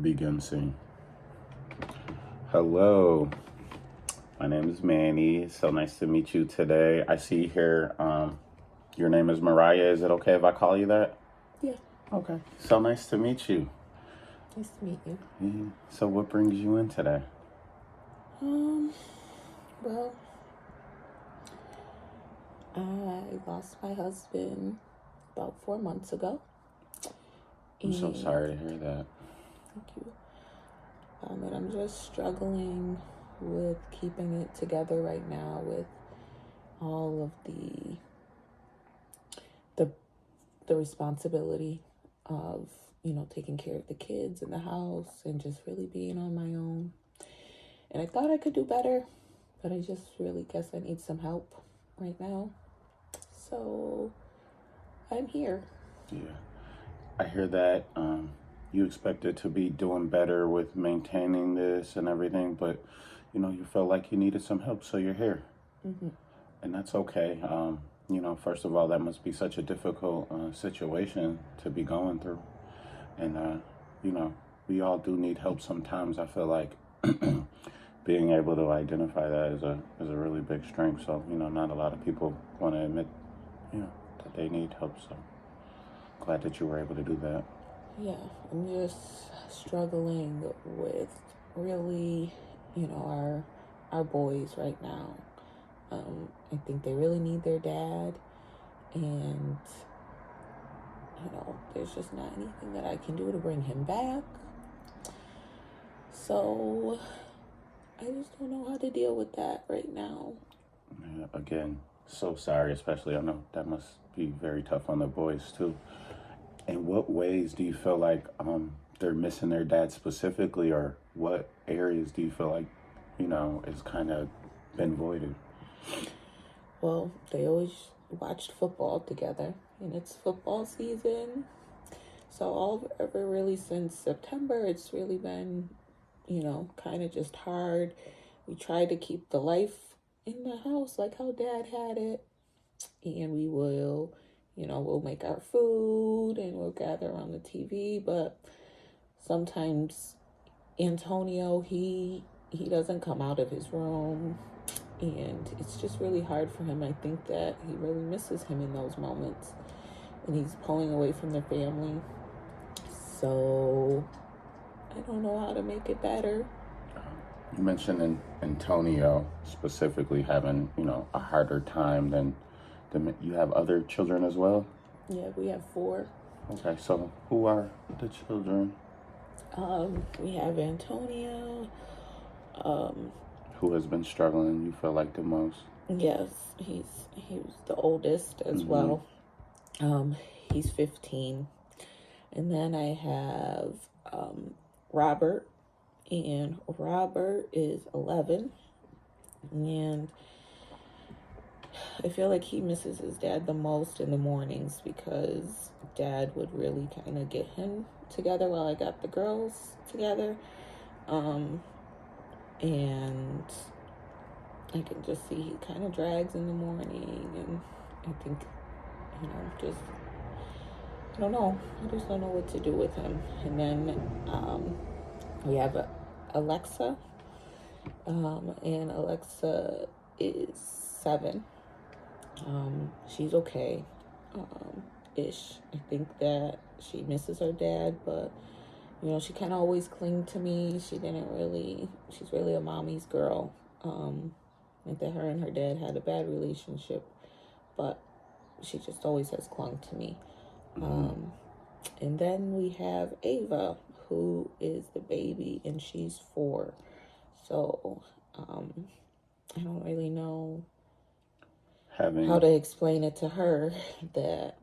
Begin scene. Hello, my name is Manny. So nice to meet you today. I see here, your name is Mariah. Is it okay if I call you that? Yeah. Okay. So nice to meet you. Nice to meet you. So what brings you in today? Well, I lost my husband about 4 months ago. I'm so sorry to hear that. Thank you. And I'm just struggling with keeping it together right now with all of the responsibility of, taking care of the kids in the house and just really being on my own. And I thought I could do better, but I just really guess I need some help right now. So I'm here. Yeah. I hear that you expected to be doing better with maintaining this and everything, but you felt like you needed some help, so you're here. Mm-hmm. And that's okay. First of all, that must be such a difficult situation to be going through. And, we all do need help sometimes. I feel like being able to identify that is a really big strength. So, not a lot of people want to admit, that they need help. So glad that you were able to do that. Yeah, I'm just struggling with really, our boys right now. I think they really need their dad, and there's just not anything that I can do to bring him back. So I just don't know how to deal with that right now. Yeah, again, so sorry, especially I know that must be very tough on the boys too. In what ways do you feel like they're missing their dad specifically, or what areas do you feel like, is kind of been voided? Well, they always watched football together, and it's football season. So all ever really since September, it's really been, kind of just hard. We try to keep the life in the house like how Dad had it, and we will, we'll make our food and we'll gather on the TV. But sometimes Antonio, he doesn't come out of his room, and it's just really hard for him. I think that he really misses him in those moments, and he's pulling away from the family. So I don't know how to make it better. You mentioned Antonio specifically having, a harder time than you have other children as well? Yeah, we have 4. Okay, so who are the children? We have Antonio. Who has been struggling, you feel like, the most? Yes, he was the oldest as well. He's 15. And then I have Robert, and Robert is 11. And I feel like he misses his dad the most in the mornings, because Dad would really kind of get him together while I got the girls together. And I can just see he kind of drags in the morning, and I think, just, I don't know. I just don't know what to do with him. And then we have Alexa, and Alexa is 7. She's okay, ish. I think that she misses her dad, but she kind of always clinged to me. She's really a mommy's girl. I think that her and her dad had a bad relationship, but she just always has clung to me. And then we have Ava, who is the baby, and she's 4. So I don't really know how to explain it to her that,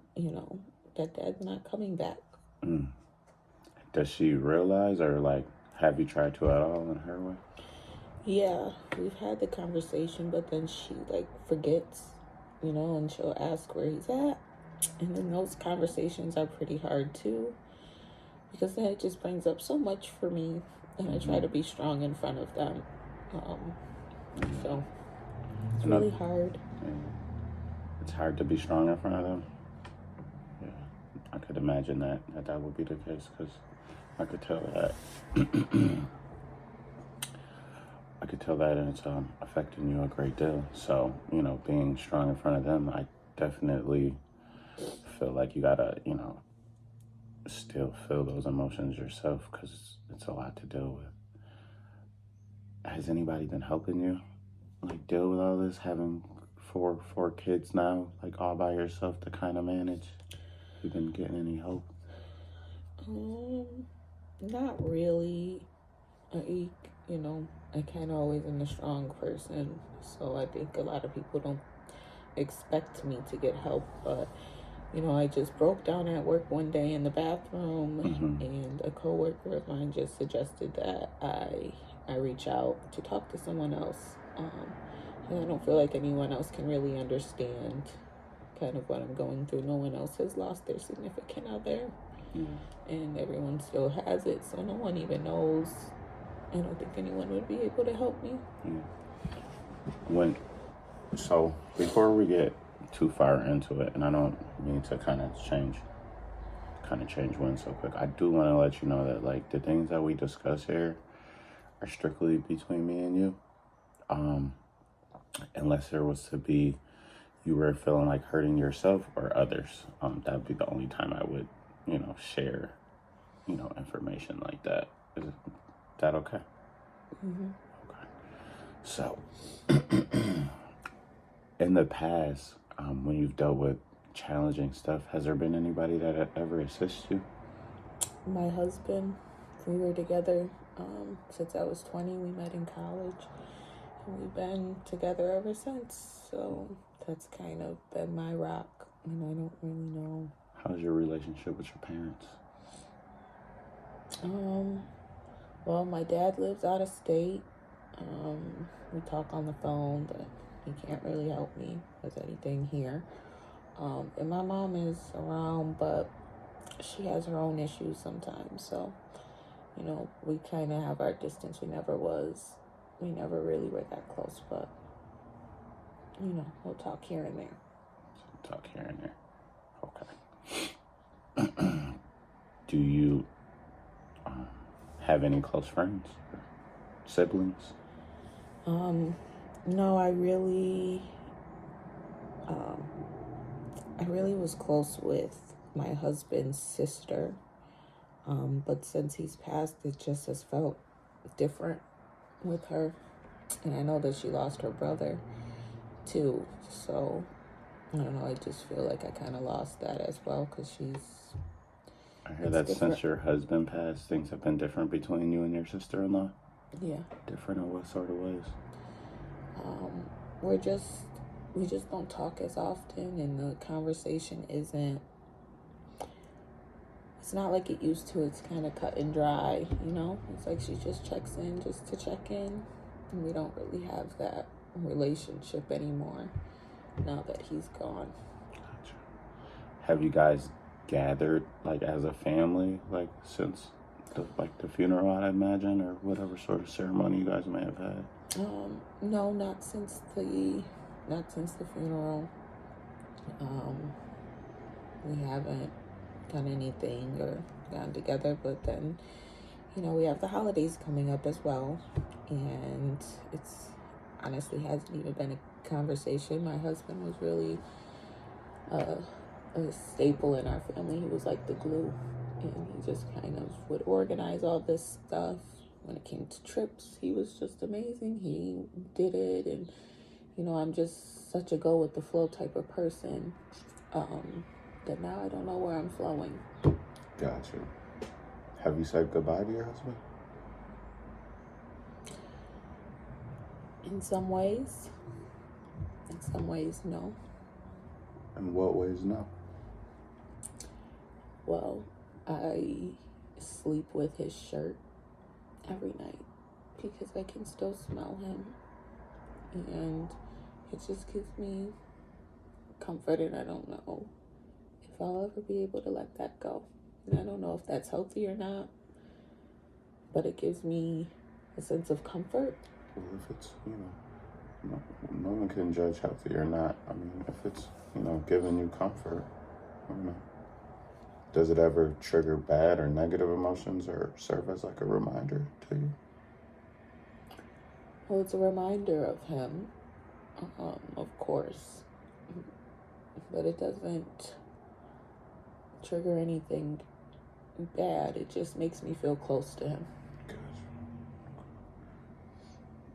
that Dad's not coming back. Does she realize, or have you tried to at all in her way? Yeah, we've had the conversation, but then she forgets, and she'll ask where he's at. And then those conversations are pretty hard too, because then it just brings up so much for me, and I try to be strong in front of them. So it's really hard. Yeah. It's hard to be strong in front of them. Yeah, I could imagine that would be the case, because I could tell that. I could tell that, and it's affecting you a great deal. So, being strong in front of them, I definitely feel like you gotta, still feel those emotions yourself because it's a lot to deal with. Has anybody been helping you, like, deal with all this? Having four kids now, like, all by yourself to kind of manage? You been getting any help? Not really. I, I kind of always am a strong person, so I think a lot of people don't expect me to get help. But I just broke down at work one day in the bathroom, and a coworker of mine just suggested that I reach out to talk to someone else. And I don't feel like anyone else can really understand kind of what I'm going through. No one else has lost their significant other, and everyone still has it, so no one even knows. I don't think anyone would be able to help me. So before we get too far into it, and I don't mean to kind of change winds so quick, I do want to let you know that, like, the things that we discuss here are strictly between me and you. Unless there was to be, you were feeling like hurting yourself or others, that would be the only time I would, share, information like that. Is that okay? Okay. So, in the past, when you've dealt with challenging stuff, has there been anybody that ever assisted you? My husband, we were together since I was 20. We met in college, and we've been together ever since. So that's kind of been my rock, and I don't really know. How's your relationship with your parents? Well, my dad lives out of state. We talk on the phone, but he can't really help me with anything here. And my mom is around, but she has her own issues sometimes. So, we kind of have our distance. We never really were that close, but, we'll talk here and there. Okay. Do you have any close friends or siblings? No, I really was close with my husband's sister. But since he's passed, it just has felt different with her. And I know that she lost her brother too. So, I don't know, I just feel like I kind of lost that as well because I hear that different. Since your husband passed, things have been different between you and your sister-in-law? Yeah. Different in what sort of ways? We just don't talk as often, and the conversation isn't, it's not like it used to. It's kind of cut and dry, It's like she just checks in just to check in, and we don't really have that relationship anymore now that he's gone. Gotcha. Have you guys gathered, like, as a family, like, since the funeral, I imagine, or whatever sort of ceremony you guys may have had? No, not since the funeral. We haven't done anything or gotten together, but then, we have the holidays coming up as well, and it's honestly hasn't even been a conversation. My husband was really a staple in our family. He was like the glue, and he just kind of would organize all this stuff. When it came to trips, he was just amazing. He did it, and I'm just such a go with the flow type of person that now I don't know where I'm flowing. Gotcha. Have you said goodbye to your husband? In some ways. In some ways, no. In what ways, no? Well, I sleep with his shirt every night because I can still smell him, and it just gives me comfort, and I don't know if I'll ever be able to let that go. And I don't know if that's healthy or not, but it gives me a sense of comfort. Well, if it's, no one can judge healthy or not. I mean, if it's, giving you comfort, Does it ever trigger bad or negative emotions or serve as like a reminder to you? Well, it's a reminder of him, of course, but it doesn't trigger anything bad. It just makes me feel close to him. Gotcha.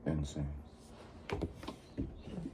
Insane.